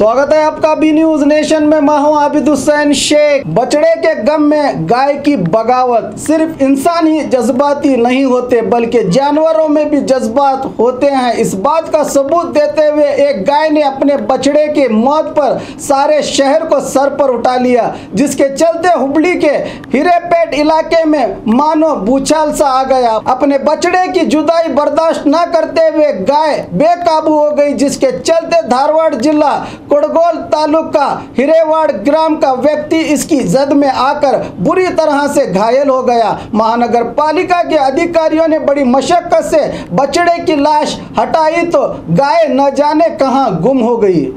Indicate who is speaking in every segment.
Speaker 1: स्वागत है आपका बी न्यूज नेशन में। मैं हूं आबिद हुसैन शेख। बछड़े के गम में गाय की बगावत। सिर्फ इंसान ही जज्बाती नहीं होते बल्कि जानवरों में भी जज्बात होते हैं। इस बात का सबूत देते हुए एक गाय ने अपने बछड़े की मौत पर सारे शहर को सर पर उठा लिया, जिसके चलते हुबली के हिरेपेट इलाके में मानो भूचाल सा आ गया। अपने बछड़े की जुदाई बर्दाश्त न करते हुए गाय बेकाबू हो गई, जिसके चलते धारवाड़ जिला कोड़गोल तालुका हिरेवाड़ ग्राम का व्यक्ति इसकी जद में आकर बुरी तरह से घायल हो गया। महानगर पालिका के अधिकारियों ने बड़ी मशक्कत से बछड़े की लाश हटाई तो गाय न जाने कहां गुम हो गई।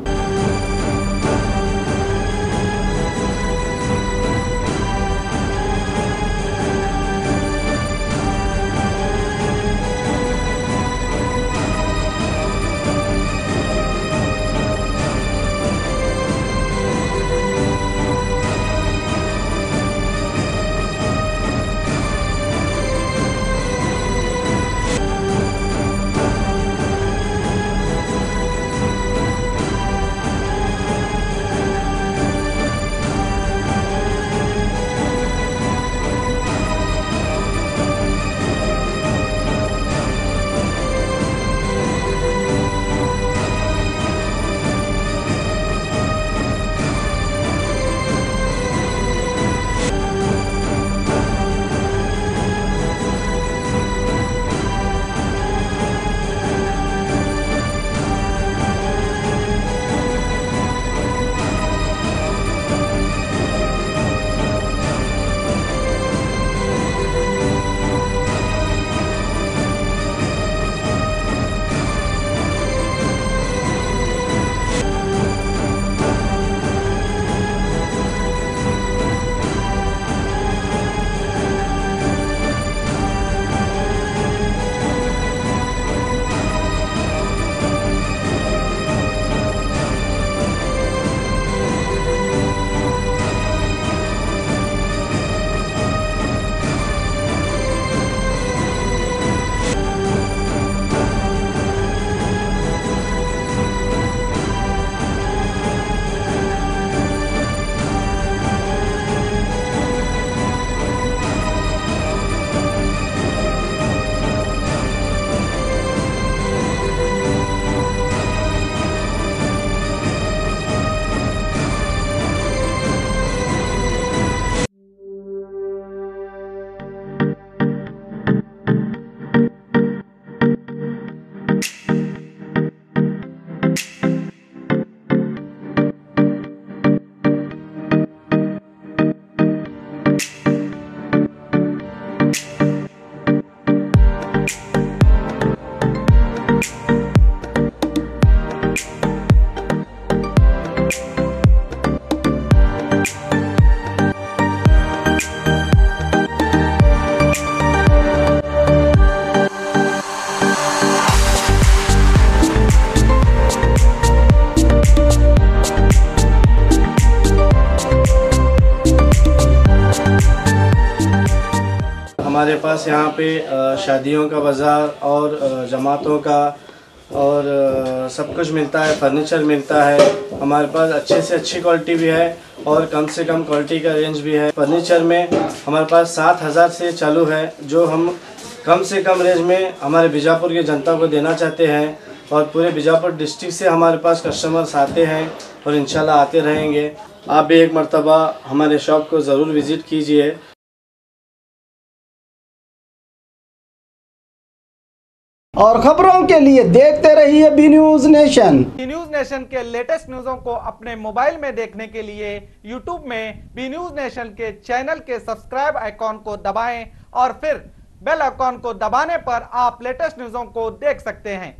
Speaker 2: हमारे पास यहाँ पे शादियों का बाज़ार और जमातों का और सब कुछ मिलता है। फर्नीचर मिलता है हमारे पास, अच्छे से अच्छी क्वालिटी भी है और कम से कम क्वालिटी का रेंज भी है। फर्नीचर में हमारे पास 7,000 से चालू है, जो हम कम से कम रेंज में हमारे बीजापुर की जनता को देना चाहते हैं। और पूरे बीजापुर डिस्ट्रिक्ट से हमारे पास कस्टमर्स आते हैं और इंशाल्लाह आते रहेंगे। आप भी एक मर्तबा हमारे शॉप को ज़रूर विज़िट कीजिए।
Speaker 1: और खबरों के लिए देखते रहिए B news nation.
Speaker 3: B news nation के लेटेस्ट न्यूज़ों को अपने मोबाइल में देखने के लिए यूट्यूब में बी न्यूज नेशन के चैनल के सब्सक्राइब आइकॉन को दबाएं और फिर बेल आइकॉन को दबाने पर आप लेटेस्ट न्यूज़ों को देख सकते हैं।